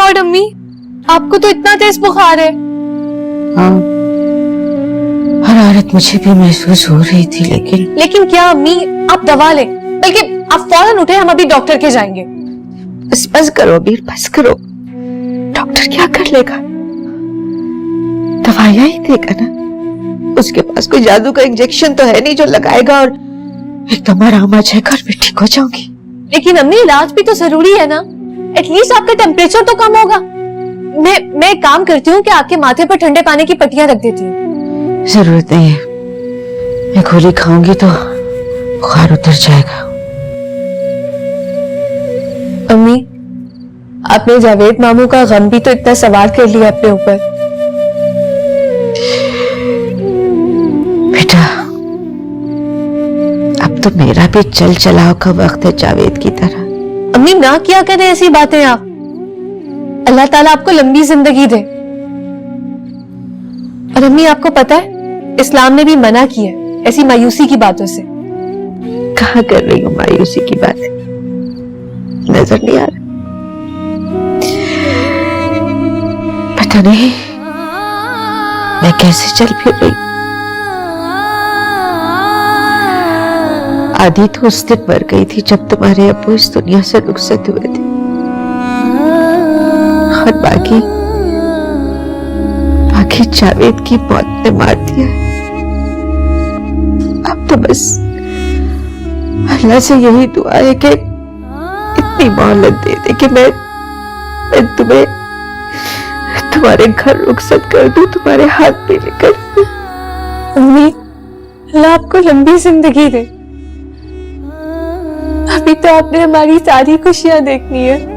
God अम्मी, आपको तो इतना तेज बुखार है। हाँ, हरारत मुझे भी महसूस हो रही थी, लेकिन क्या अम्मी, आप दवा लें, बल्कि आप फौरन उठे, हम अभी डॉक्टर के जाएंगे। बस करो वीर, बस करो। डॉक्टर क्या कर लेगा? दवाइयां ही देगा ना। उसके पास कोई जादू का इंजेक्शन तो है नहीं जो लगाएगा और एकदम आराम आ जाएगा और मैं ठीक हो जाऊंगी। लेकिन अम्मी, इलाज भी तो जरूरी है ना, एटलीस्ट आपका टेम्परेचर तो कम होगा। मैं एक काम करती हूँ कि आपके माथे पर ठंडे पानी की पट्टियां रख देती हूँ। जरूरत नहीं है, मैं गोली खाऊंगी तो बुखार उतर जाएगा। अम्मी, आपने जावेद मामू का गम भी तो इतना सवार कर लिया अपने ऊपर। बेटा, अब तो मेरा भी चल चलाव का वक्त है जावेद की तरह। अम्मी, ना किया करें ऐसी बातें आप। अल्लाह ताला आपको लंबी जिंदगी दे। और अम्मी, आपको पता है इस्लाम ने भी मना किया है ऐसी मायूसी की बातों से। कहाँ कर रही हूँ मायूसी की बातें? नजर नहीं आ रहा? पता नहीं मैं कैसे चल फिर रही। आधी तो उस दिन मर गई थी जब तुम्हारे अब्बू इस दुनिया से रुखसत हुए थे, और बाकी जावेद की मौत ने मार दिया। अब तो बस अल्लाह से यही दुआ है कि इतनी मोहलत दे दे कि मैं तुम्हें तुम्हारे घर रुखसत कर दूं, तुम्हारे हाथ में लेकर। अम्मी, अल्लाह आपको लंबी जिंदगी दे। अभी तो आपने हमारी सारी खुशियां देखनी है।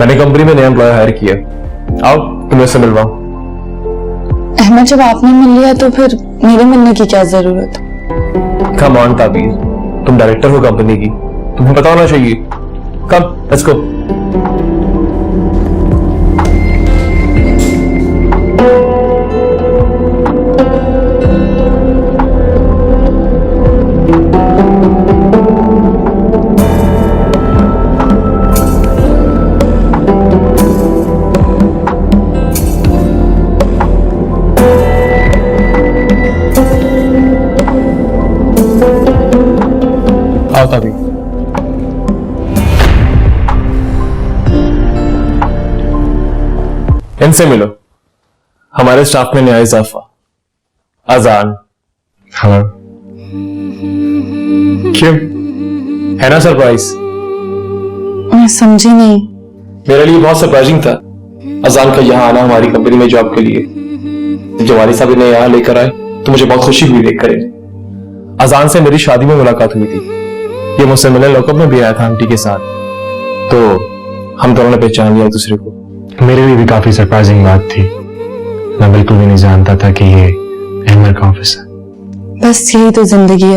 मैंने कंपनी में नया एम्प्लॉय हायर किया। आओ तुम्हें से मिलवाऊं। अहमद, जब आपने मिल लिया तो फिर मेरे मिलने की क्या जरूरत? कम ऑन ताबीर, तुम डायरेक्टर हो कंपनी की, तुम्हें पता होना चाहिए। कम, लेट्स गो। भी इनसे मिलो, हमारे स्टाफ में नया इजाफा, अजान। हेलो। क्यों, है ना सरप्राइज? मैं समझी नहीं। मेरे लिए बहुत सरप्राइजिंग था अजान का यहाँ आना हमारी कंपनी में जॉब के लिए। जब वाली साहब ने यहाँ लेकर आए तो मुझे बहुत खुशी हुई देखकर। अजान से मेरी शादी में मुलाकात हुई थी। ये मुझसे मिलने लॉकअप में भी आया था आंटी के साथ, तो हम दोनों ने पहचान लिया एक दूसरे को। मेरे लिए भी काफी सरप्राइजिंग बात थी। मैं बिल्कुल भी नहीं जानता था कि ये अहमद का ऑफिस है। बस यही तो जिंदगी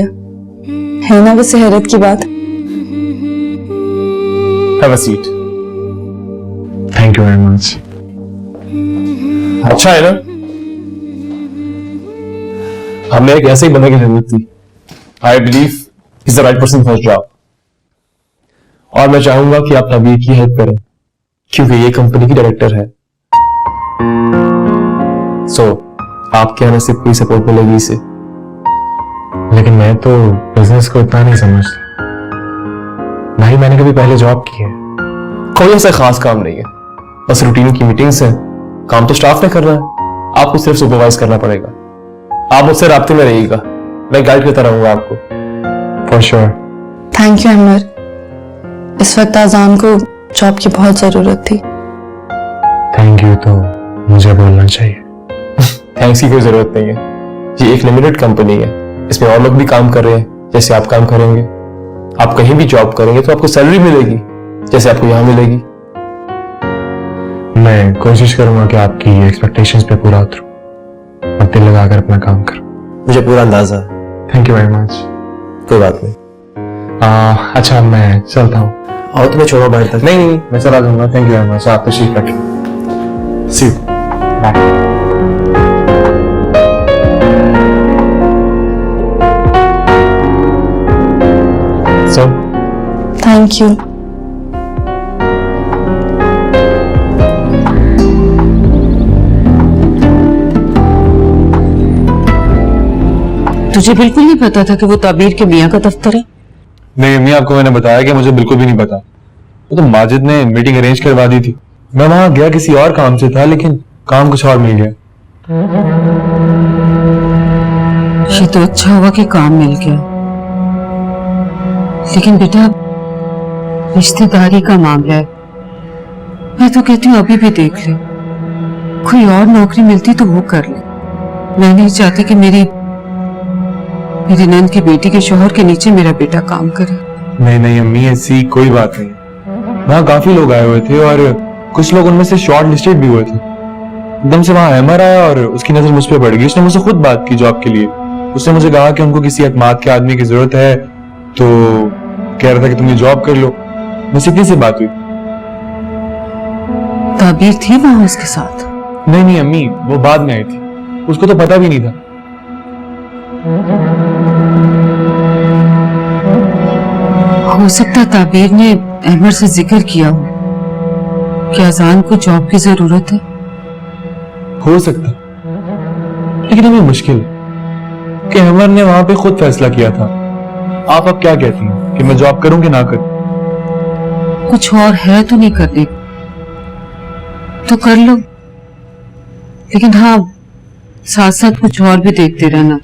है ना? बस हैरत की बात। Have a seat. Thank you very much. अच्छा है ना, हमें एक ऐसे ही बंदे की जरूरत थी। I believe is the right person for job. और मैं चाहूंगा कि आप नबी की हेल्प करें क्योंकि ये कंपनी की डायरेक्टर है। सो आपके आने से कोई सपोर्ट मिलेगी इसे। लेकिन मैं तो बिजनेस को इतना नहीं समझता। भाई, मैंने कभी पहले जॉब की है। कोई ऐसा खास काम नहीं है, बस रूटीन की मीटिंग्स हैं। काम तो स्टाफ ने करना है, आपको सिर्फ सुपरवाइज करना पड़ेगा। आप मुझसे राब्ते में रहिएगा, मैं गाइड करता रहूंगा आपको। For sure. थैंक यू अमर। इस वक्त अजान को जॉब की बहुत जरूरत थी। थैंक यू तो मुझे बोलना चाहिए। थैंक्स की कोई जरूरत नहीं है, ये एक लिमिटेड कंपनी है, इसमें और लोग भी काम कर रहे हैं जैसे आप काम करेंगे। आप कहीं भी जॉब करेंगे तो आपको सैलरी मिलेगी जैसे आपको यहां मिलेगी। मैं कोशिश करूंगा कि आपकी एक्सपेक्टेशंस पे पूरा उतरूं और दिल लगाकर अपना काम करूं। मुझे पूरा अंदाजा है। Thank you very much. कोई बात नहीं, अच्छा मैं चलता हूँ। और तुम्हें छोड़ो बाहर तक। नहीं नहीं मैं चला जाऊंगा। Thank you very much. आप तशरीफ रखें। See you. Bye. So thank you. तुझे बिल्कुल नहीं पता था कि वो ताबीर के मियाँ का दफ्तर है? नहीं अम्मी, आपको मैंने बताया कि मुझे बिल्कुल भी नहीं पता। वो तो माजिद ने मीटिंग अरेंज करवा दी थी। मैं वहां गया किसी और काम से था, लेकिन काम कुछ और मिल गया। ये तो अच्छा हुआ कि काम मिल गया, लेकिन बेटा रिश्तेदारी का मामला है। मैं तो कहती हूँ अभी भी देख ले, कोई और नौकरी मिलती तो वो कर ले। मैं नहीं चाहती कि मेरी नंद की बेटी के शोहर के नीचे मेरा बेटा काम करे। नहीं नहीं अम्मी, ऐसी कोई बात नहीं। वहाँ काफी लोग आए हुए थे और कुछ लोग उनमें से शॉर्ट लिस्टेड भी हुए थे। एकदम से वहाँ अहमर आया और उसकी नजर मुझ पर पड़ गई। उसने मुझसे खुद बात की जॉब के लिए। उसने मुझे कहा कि उनको किसी एतमाद के आदमी की जरूरत है, तो कह रहा था कि तुम ये जॉब कर लो। बस इतनी सी बात हुई। ताबीर थी वहां उसके साथ? नहीं नहीं अम्मी, वो बाद में आई थी। उसको तो पता भी नहीं था। हो सकता है ताबीर ने अहमर से जिक्र किया हो कि अजान को जॉब की जरूरत है। हो सकता, लेकिन हमें मुश्किल है कि अहमर ने वहां पे खुद फैसला किया था। आप अब क्या कहती हैं कि मैं जॉब करूं कि ना करूं? कुछ और है तो नहीं करने को, तो कर लो, लेकिन हाँ साथ साथ कुछ और भी देखते रहना,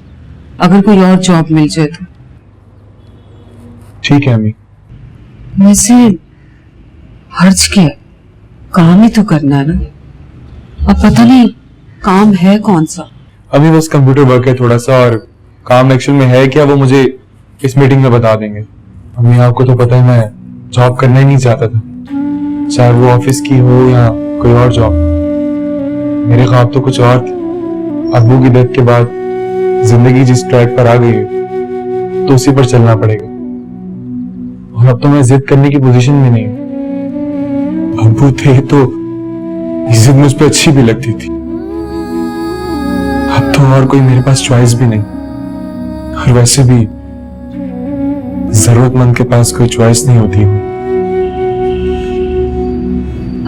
अगर कोई और जॉब मिल जाए तो। ठीक है अम्मी। वैसे हर्ज क्या, काम ही तो करना है ना। अब पता नहीं काम है कौन सा। अभी बस कंप्यूटर वर्क है थोड़ा सा, और काम एक्चुअल में है क्या वो मुझे इस मीटिंग में बता देंगे। अम्मी आपको तो पता है मैं जॉब करना ही नहीं चाहता था, चाहे वो ऑफिस की हो या कोई और जॉब। मेरे ख्वाब तो कुछ और थे। अब्बू की डेथ के बाद जिंदगी जिस ट्रैक पर आ गई है तो उसी पर चलना पड़ेगा, और अब तो मैं जिद करने की पोजीशन में नहीं हूं। अब्बू थे तो जिद मुझ पे अच्छी भी लगती थी। अब तो और कोई मेरे पास चॉइस भी नहीं, और वैसे भी जरूरतमंद के पास कोई चॉइस नहीं होती।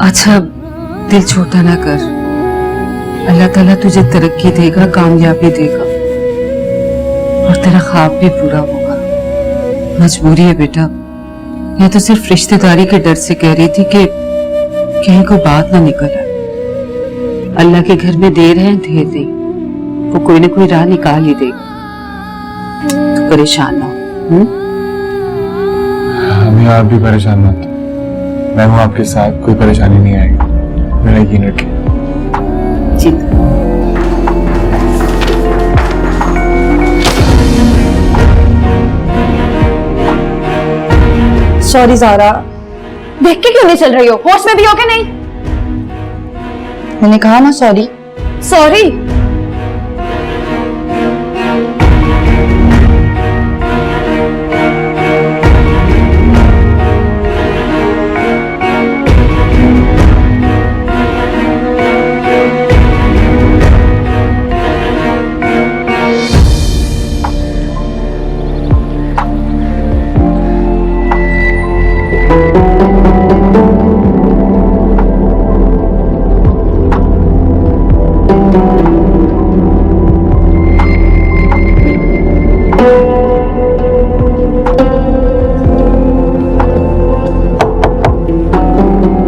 अच्छा दिल छोटा ना कर, अल्लाह ताला तुझे तरक्की देगा, कामयाबी देगा, और तेरा ख्वाब भी पूरा होगा। मजबूरी है बेटा, मैं तो सिर्फ रिश्तेदारी के डर से कह रही थी कि कहीं कोई बात ना निकल आए। अल्लाह के घर में देर है ढेर नहीं, वो कोई ना कोई राह निकाल ही देगा। तो परेशान ना हो। हमें आप भी परेशान मत, मैं हूं आपके साथ, कोई परेशानी नहीं आएगी, मेरा यकीन रखें। जी सॉरी ज़ारा, देख के क्यों नहीं चल रही हो? होश में भी हो कि नहीं? मैंने कहा ना सॉरी। सॉरी?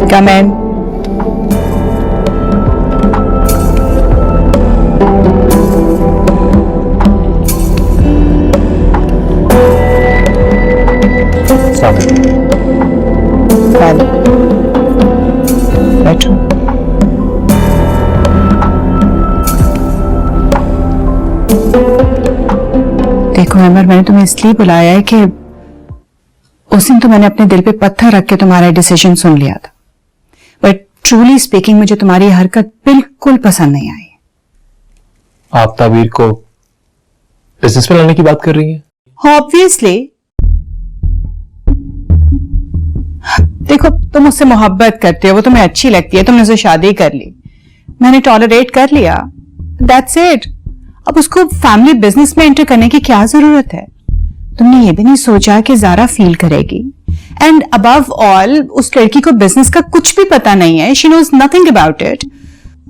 Come in. बैठो। देखो अमर, मैंने तुम्हें इसलिए बुलाया है कि उस दिन तो मैंने अपने दिल पे पत्थर रख के तुम्हारा डिसीजन सुन लिया था, बट ट्रूली स्पीकिंग मुझे तुम्हारी हरकत बिल्कुल पसंद नहीं आई। आप ताबीर को बिजनेस में लाने की बात कर रही हैं? ऑब्वियसली देखो तुम मुझसे मोहब्बत करते हो, वो तुम्हें अच्छी लगती है, तुमने उसे शादी कर ली, मैंने टॉलरेट कर लिया, दैट्स इट। अब उसको फैमिली बिजनेस में एंटर करने की क्या जरूरत है? तुमने ये भी नहीं सोचा कि ज़ारा फील करेगी, एंड अबव ऑल उस लड़की को बिजनेस का कुछ भी पता नहीं है, she knows nothing about it.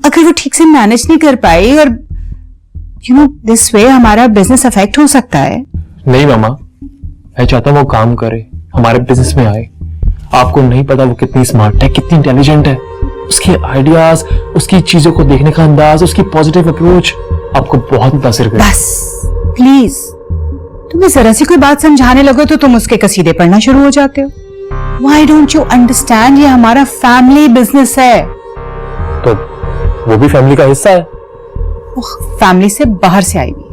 अगर वो ठीक से मैनेज नहीं कर पाई और यू नो दिस वे हमारा बिजनेस अफेक्ट हो सकता है। नहीं मामा, मैं चाहता हूँ वो काम करे, हमारे बिजनेस में आए। आपको नहीं पता वो कितनी स्मार्ट है, कितनी इंटेलिजेंट है। उसके आइडियाज, उसकी चीजों को देखने का अंदाज, उसकी पॉजिटिव अप्रोच आपको बहुत मुतासिर करे। बस प्लीज, तुम्हें जरा सी कोई बात समझाने लगो तो तुम उसके कसीदे पढ़ना शुरू हो जाते हो। Why don't you understand? ये हमारा फैमिली बिजनेस है। तो वो भी फैमिली का हिस्सा है। फैमिली से बाहर से आई हुई।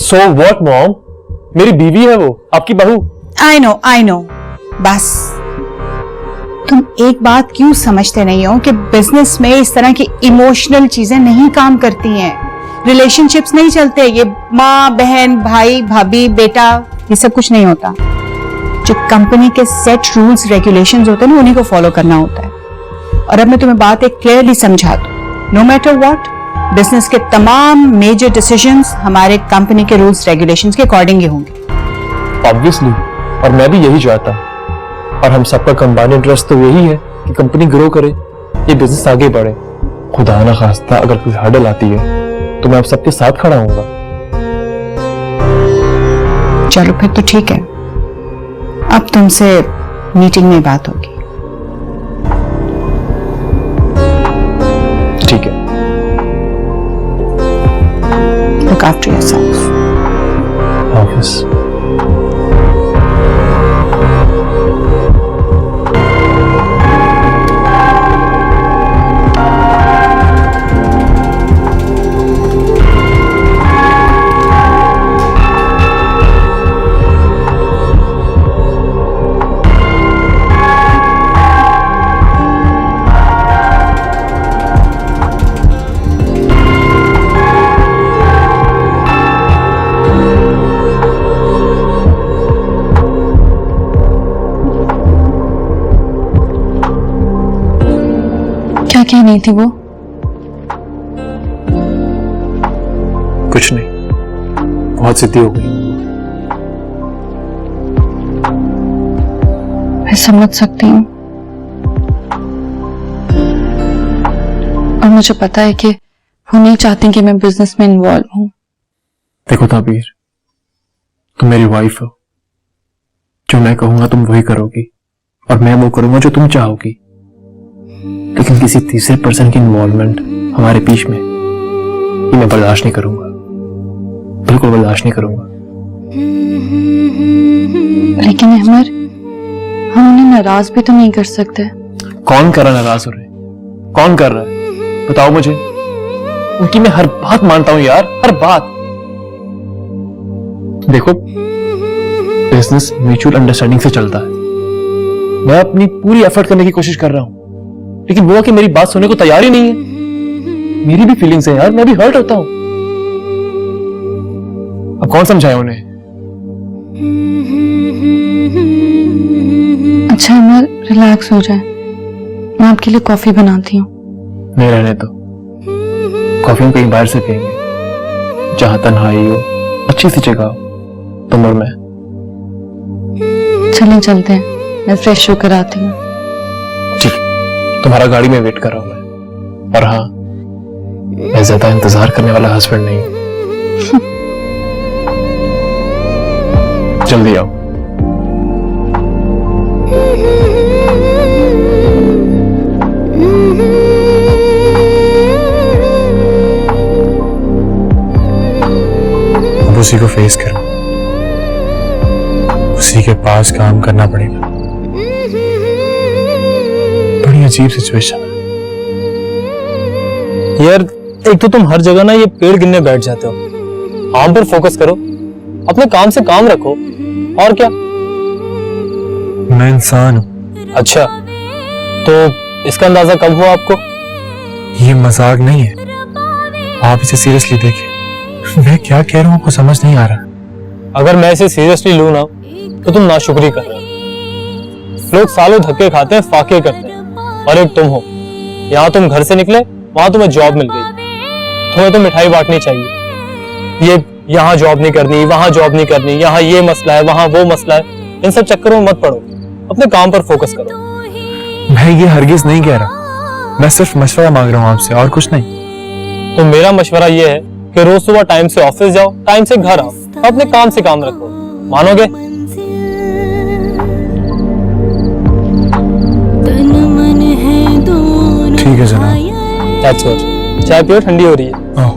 So what मॉम, मेरी बीवी है वो, आपकी बहू। I know. बस तुम एक बात क्यों समझते नहीं हो कि बिजनेस में इस तरह की इमोशनल चीजें नहीं काम करती हैं, रिलेशनशिप्स नहीं चलते। ये माँ बहन भाई भाभी बेटा ये सब कुछ नहीं होता। जो कंपनी के सेट रूल्स रेगुलेशंस होते हैं ना, उन्हीं को फॉलो करना होता है। और अब मैं तुम्हें बात एक क्लियरली समझा दूं, नो मैटर व्हाट, बिजनेस के तमाम मेजर डिसीजंस हमारे कंपनी के रूल्स रेगुलेशंस के अकॉर्डिंग ही होंगे। ऑब्वियसली, और मैं भी यही चाहता हूँ। और हम सबका कंबाइंड इंटरेस्ट तो यही है कि कंपनी ग्रो करे, ये बिजनेस आगे बढ़े। खुदा ना खास्ता अगर कोई हर्डल आती है तो मैं आप सबके साथ खड़ा हूँगा। चलो फिर तो ठीक है, अब तुमसे मीटिंग में बात होगी। ठीक है। Look after yourself. ऑफिस। क्या कह रही थी वो? कुछ नहीं, बहुत जिद्दी हो गई। मैं समझ सकती हूँ, और मुझे पता है कि वो नहीं चाहती कि मैं बिजनेस में इन्वॉल्व हूँ। देखो ताबीर, तुम मेरी वाइफ हो, जो मैं कहूंगा तुम वही करोगी, और मैं वो करूंगा जो तुम चाहोगी। लेकिन किसी तीसरे पर्सन की इन्वॉल्वमेंट हमारे बीच में ये मैं बर्दाश्त नहीं करूंगा, बिल्कुल बर्दाश्त नहीं करूंगा। लेकिन अहमर, हम उन्हें नाराज भी तो नहीं कर सकते। कौन कर रहा नाराज हो रहे? कौन कर रहा है बताओ मुझे। उनकी मैं हर बात मानता हूं यार, हर बात। देखो, बिजनेस म्यूचुअल अंडरस्टैंडिंग से चलता है। मैं अपनी पूरी एफर्ट करने की कोशिश कर रहा हूं, लेकिन वो कि मेरी बात सुनने को तैयार ही नहीं है। मेरी भी फीलिंग्स है यार, मैं भी हर्ट होता हूं। अब कौन समझाए उन्हें? अच्छा अमर, रिलैक्स हो जाए, मैं आपके लिए कॉफी बनाती हूँ। नहीं रहने दो, कॉफी हम कहीं बाहर से पियेंगे, जहां तन्हाई हो, अच्छी सी जगह हो, तुम और मैं। चलें चलते हैं, मैं फ्रेश होकर आती हूँ। ठीक, तुम्हारा गाड़ी में वेट कर रहा हूं मैं। और हाँ, मैं ज्यादा इंतजार करने वाला हस्बैंड नहीं हूं। जल्दी आओ। अब उसी को फेस करो, उसी के पास काम करना पड़ेगा। बड़ी अजीब सिचुएशन है यार। एक तो तुम हर जगह ना ये पेड़ गिनने बैठ जाते हो। काम पर फोकस करो, अपने काम से काम रखो, और क्या। मैं इंसान हूं। अच्छा, तो इसका अंदाजा कब हुआ आपको? ये मजाक नहीं है, आप इसे सीरियसली देखें। मैं क्या कह रहा हूं आपको समझ नहीं आ रहा। अगर मैं इसे सीरियसली लूं ना, तो तुम नाशुक्री कर रहे हो। लोग सालों धक्के खाते हैं, फाके करते हैं, और एक तुम हो, यहाँ तुम घर से निकले, वहां तुम्हें जॉब मिल गई, तुम्हें तो मिठाई बांटनी चाहिए। ये यहाँ जॉब नहीं करनी, वहां जॉब नहीं करनी, यहाँ ये मसला है, वहां वो मसला है, इन सब चक्करों में मत पड़ो, अपने काम पर फोकस करो। मैं ये हरगिज नहीं कह रहा, मैं सिर्फ मशवरा मांग रहा हूँ आपसे, और कुछ नहीं। तो मेरा मशवरा ये है कि रोज सुबह टाइम से ऑफिस जाओ, टाइम से घर आओ, अपने काम से काम रखो, मानोगे? ठीक है जनाब। That's good. चाय पियो, ठंडी हो रही है। ओह,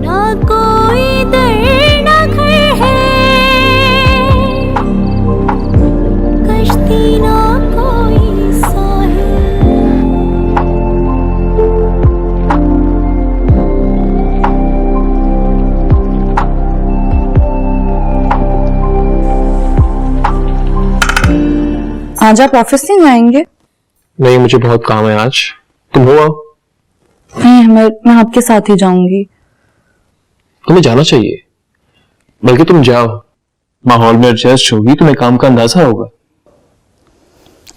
ना कोई दर ना घर है, कश्ती ना कोई साहिल। आज आप ऑफिस नहीं जाएंगे? नहीं, मुझे बहुत काम है आज। तुम हो आओ। नहीं, मैं आपके साथ ही जाऊंगी। तुम्हें जाना चाहिए, बल्कि तुम जाओ, माहौल में एडजस्ट होगी, तुम्हें काम का अंदाजा होगा।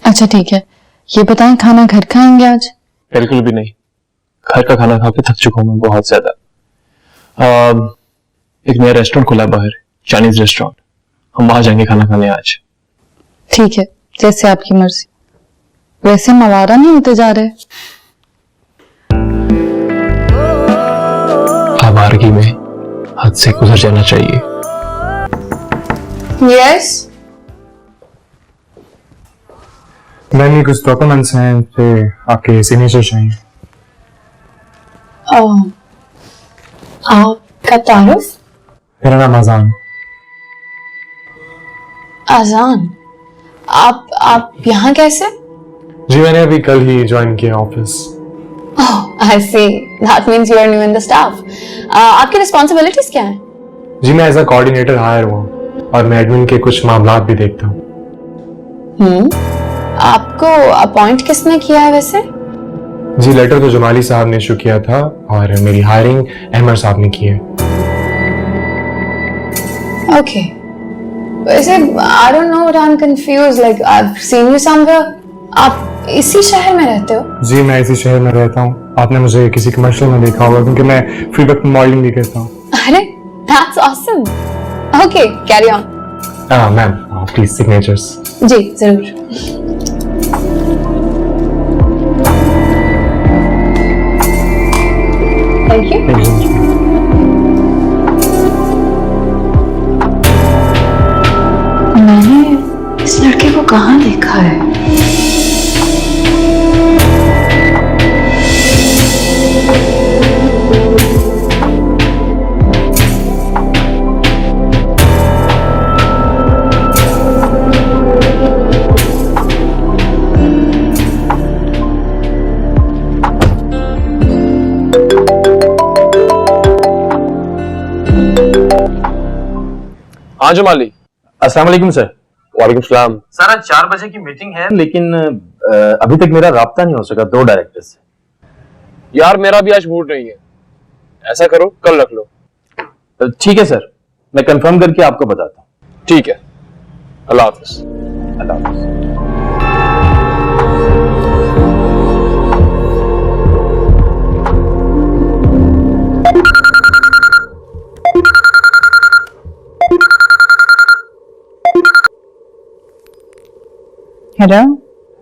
अच्छा ठीक है, ये बताएं खाना घर खाएंगे आज? बिल्कुल भी नहीं, घर का खाना खा के थक चुका हूं मैं बहुत ज्यादा। एक नया रेस्टोरेंट खुला है बाहर, चाइनीज रेस्टोरेंट, हम वहां जाएंगे खाना खाने आज। ठीक है, जैसे आपकी मर्जी। वैसे हम आवारा नहीं होते जा रहे? आवारगी में हद से गुजर जाना चाहिए। यस, मैंने कुछ डॉक्यूमेंट्स हैं पे आपके सिग्नेचर चाहिए। आपका तारुफ? मेरा नाम अजान। अजान? आप यहाँ कैसे? जी मैंने अभी कल ही ज्वाइन किया office. I see. That means you are new in the staff. आपकी रिस्पॉन्सिबिलिटीज क्या हैं? जी मैं एज अ कोऑर्डिनेटर हायर हुआ और मैं एडमिन के कुछ मामलात भी देखता हूँ। आपको अपॉइंट किसने किया है वैसे? जी लेटर तो जमाली साहब ने इशू किया था और मेरी हायरिंग अहमद साहब ने की है। Okay. वैसे I don't know, but I'm confused. Like I've seen you somewhere. आप इसी शहर में रहते हो? जी मैं इसी शहर में रहता हूँ। आपने मुझे किसी कमर्शियल में देखा होगा क्योंकि मैं फ्री वक्त में मॉडलिंग भी करता हूँ। अरे that's awesome. Okay, carry on. Ma'am please signatures. जी जरूर। Thank you. मैंने इस लड़के को कहाँ देखा है? हाँ जमाली। अस्सलाम वालेकुम सर। वालेकुम सलाम। सर आज 4 बजे की मीटिंग है लेकिन अभी तक मेरा राब्ता नहीं हो सका 2 डायरेक्टर से। यार मेरा भी आज मूड नहीं है, ऐसा करो कल रख लो। ठीक है सर, मैं कंफर्म करके आपको बताता हूँ। ठीक है, अल्लाह हाफिज। अल्लाह हाफिज। हेलो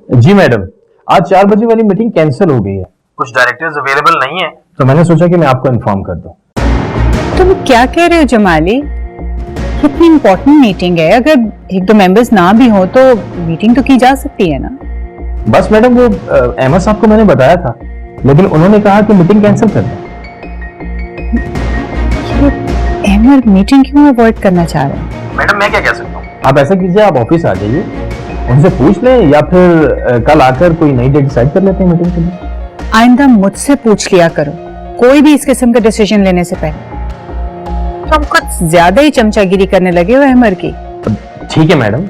जी मैडम, आज 4 बजे वाली मीटिंग कैंसिल हो गई है। कुछ डायरेक्टर्स अवेलेबल नहीं है तो मैंने सोचा कि मैं आपको इन्फॉर्म कर दूं। तुम क्या कह रहे हो जमाली? कितनी इंपॉर्टेंट मीटिंग है, अगर 1-2 मेंबर्स ना भी हो तो मीटिंग तो की जा सकती है ना? बस मैडम वो अहमद साहब को मैंने बताया था लेकिन उन्होंने कहा कि मीटिंग कैंसिल कर दें। अहमद मीटिंग क्यों अवॉइड करना चाह रहे हैं? मैडम मैं क्या कह सकता हूँ, आप ऐसा कीजिए, आप ऑफिस आ जाइए, उनसे पूछ लें या फिर कल आकर कोई नई डेट डिसाइड कर लेते हैं मीटिंग के लिए। आइंदा मुझसे पूछ लिया करो कोई भी इस किस्म का डिसीजन लेने से पहले। तुम कुछ ज्यादा ही चमचागिरी करने लगे हो अहमद की। ठीक है मैडम,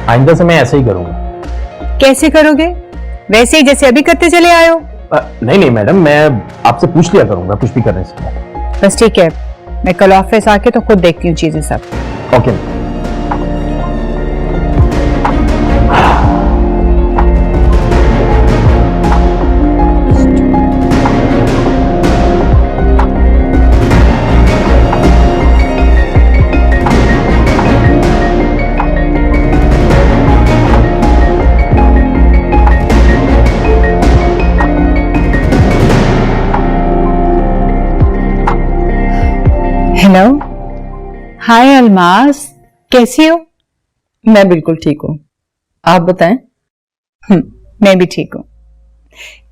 आइंदा से मैं ऐसे ही करूंगा। कैसे करोगे? वैसे ही जैसे अभी करते चले आए हो? नहीं नहीं मैडम, मैं आपसे पूछ लिया करूंगा कुछ भी करने से पहले। बस ठीक है, मैं कल ऑफिस आके तो खुद देखती हूँ चीजें सब। ओके। हाय अलमास, कैसी हो? मैं बिल्कुल ठीक हूँ, आप बताएं। मैं भी ठीक हूँ।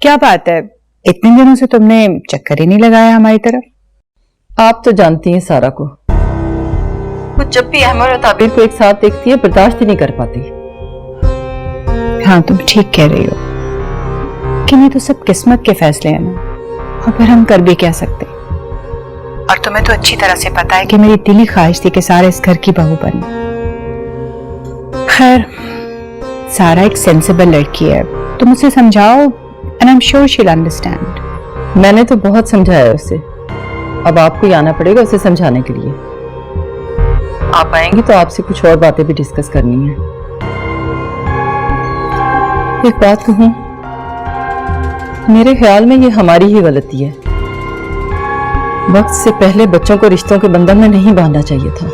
क्या बात है, इतने दिनों से तुमने चक्कर ही नहीं लगाया हमारी तरफ। आप तो जानती हैं सारा को, वो जब भी अहमद और ताबिर को एक साथ देखती है बर्दाश्त ही नहीं कर पाती। हाँ, तुम ठीक कह रही हो कि नहीं तो सब किस्मत के फैसले हैं ना, और फिर हम कर भी क्या सकते। और तुम्हें तो अच्छी तरह से पता है कि मेरी दिली ख्वाहिश थी कि सारा इस घर की बहू बने। खैर, सारा एक सेंसिबल लड़की है, तुम उसे समझाओ and I am sure she will understand. मैंने तो बहुत समझाया उसे, अब आपको ही आना पड़ेगा उसे समझाने के लिए। आप आएंगी तो आपसे कुछ और बातें भी डिस्कस करनी है। एक बात कहूं, मेरे ख्याल में ये हमारी ही गलती है। वक्त से पहले बच्चों को रिश्तों के बंधन में नहीं बांधना चाहिए था।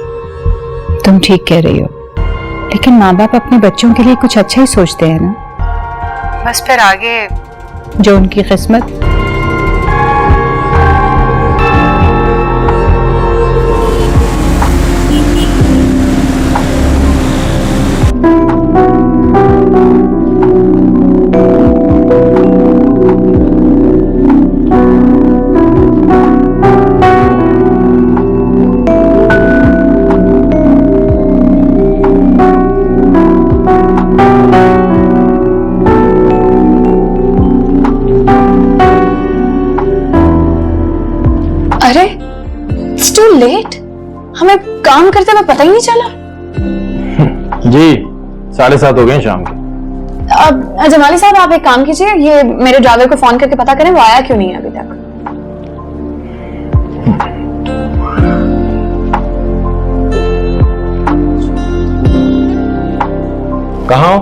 तुम ठीक कह रही हो, लेकिन माँ बाप अपने बच्चों के लिए कुछ अच्छा ही सोचते हैं ना, बस फिर आगे जो उनकी किस्मत। अरे इट्स टू लेट, हमें काम करते हुए पता ही नहीं चला। जी 7:30 हो गए शाम के। अब जमाली साहब, आप एक काम कीजिए, ये मेरे ड्राइवर को फोन करके पता करें वो आया क्यों नहीं है अभी तक। कहाँ हो?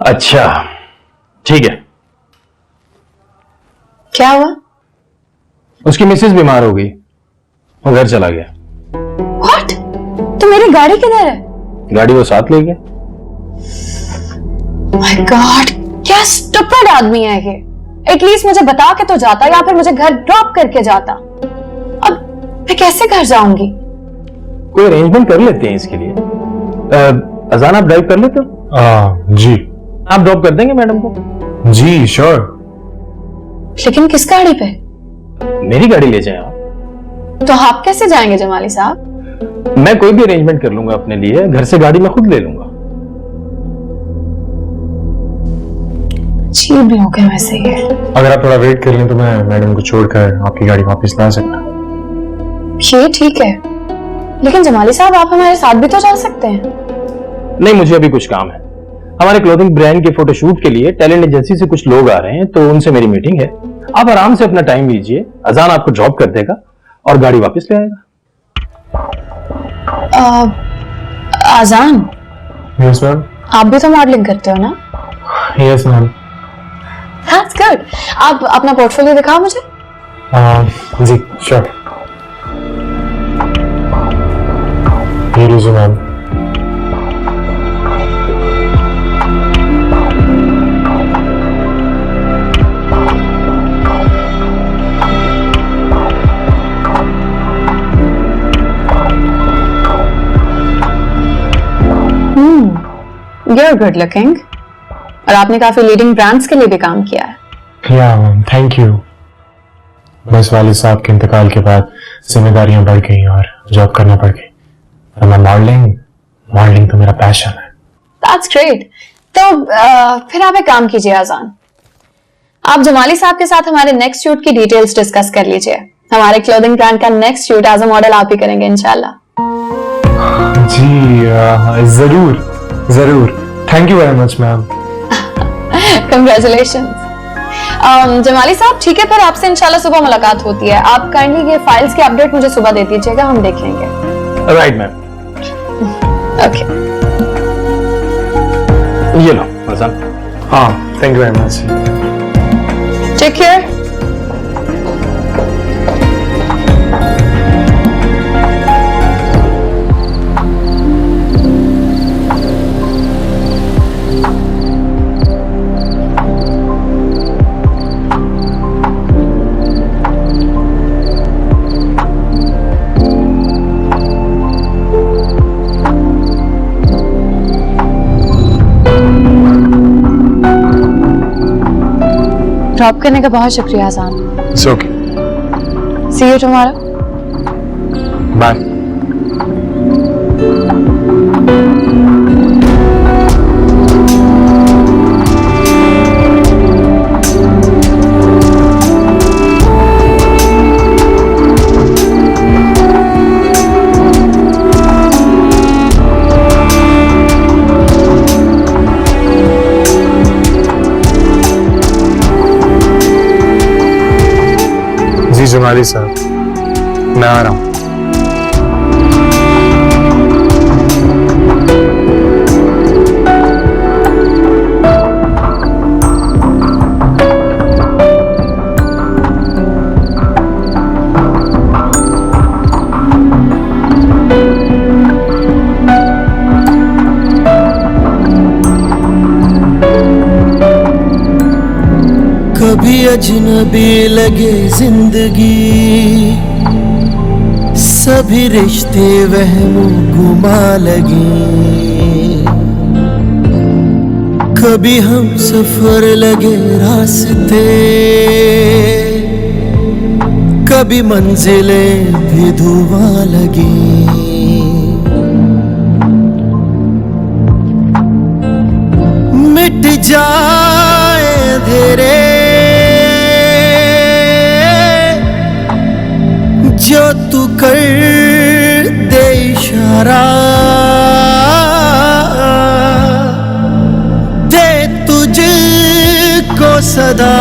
अच्छा ठीक है। क्या हुआ? उसकी मिसेज बीमार हो गई, वो घर चला गया। व्हाट? तो मेरी गाड़ी किधर है? गाड़ी वो साथ ले गया। माय गॉड, क्या स्टूपिड आदमी है ये। एटलीस्ट मुझे बता के तो जाता, या फिर मुझे घर ड्रॉप करके जाता। अब मैं कैसे घर जाऊंगी? कोई अरेंजमेंट कर लेते हैं इसके लिए। अजान, आप ड्राइव कर लेते हो? जी आप ड्रॉप कर देंगे मैडम को? जी श्योर। लेकिन किस गाड़ी पे? मेरी गाड़ी ले जाए आप। तो आप कैसे जाएंगे जमाली साहब? मैं कोई भी अरेंजमेंट कर लूंगा अपने लिए, घर से गाड़ी मैं खुद ले लूंगा। अजीब लोग हैं वैसे ये। अगर आप थोड़ा वेट कर लें तो मैं मैडम को छोड़कर आपकी गाड़ी वापस ला सकता हूँ। ये ठीक है, लेकिन जमाली साहब आप हमारे साथ भी तो जा सकते हैं। नहीं, मुझे अभी कुछ काम है। हमारे क्लोथिंग ब्रांड के फोटोशूट के लिए टैलेंट एजेंसी से कुछ लोग आ रहे हैं, तो उनसे मेरी मीटिंग है। आप आराम से अपना टाइम लीजिए, अजान आपको ड्रॉप कर देगा और गाड़ी वापस ले आएगा। आजान, यस मैम। आप भी तो मॉडलिंग करते हो ना? Yes ma'am. That's good. आप अपना पोर्टफोलियो दिखाओ मुझे। जी श्योर। ये लीजिए मैम। You're good looking, और आपने काफी लीडिंग ब्रांड्स के लिए भी काम किया है। या मैम, थैंक यू। बस वालिद साहब के इंतकाल के बाद जिम्मेदारियां बढ़ गई और जॉब करना पड़ गई। और मैं मॉडलिंग तो मेरा पैशन है। That's great। तो फिर आप एक काम कीजिए आजान, आप जमाली साहब के साथ हमारे नेक्स्ट शूट की डिटेल्स डिस्कस कर लीजिए। हमारे क्लोथिंग ब्रांड का next shoot as a model आप ही करेंगे इंशाल्लाह। जी जरूर जरूर। Thank you very much ma'am. Congratulations। Jamali साहब ठीक है, फिर आपसे इंशाल्लाह सुबह मुलाकात होती है। आप काइंडली ये फाइल्स की अपडेट मुझे सुबह दे दीजिएगा, हम देख लेंगे। Right ma'am. ओके। ये लो अजान। हाँ, thank you very much. Take care. Drop करने का बहुत शुक्रिया आसान। It's okay, see you tomorrow. Bye. जी जमाली साहब, मैं आ रहा हूँ। कभी अजनबी लगे जिंदगी, सभी रिश्ते वहमो गुमा लगे। कभी हम सफर लगे रास्ते, कभी मंजिलें भी धुआं लगी। मिट जाए अंधेरे जो तू कर दे इशारा, दे तुझको सदा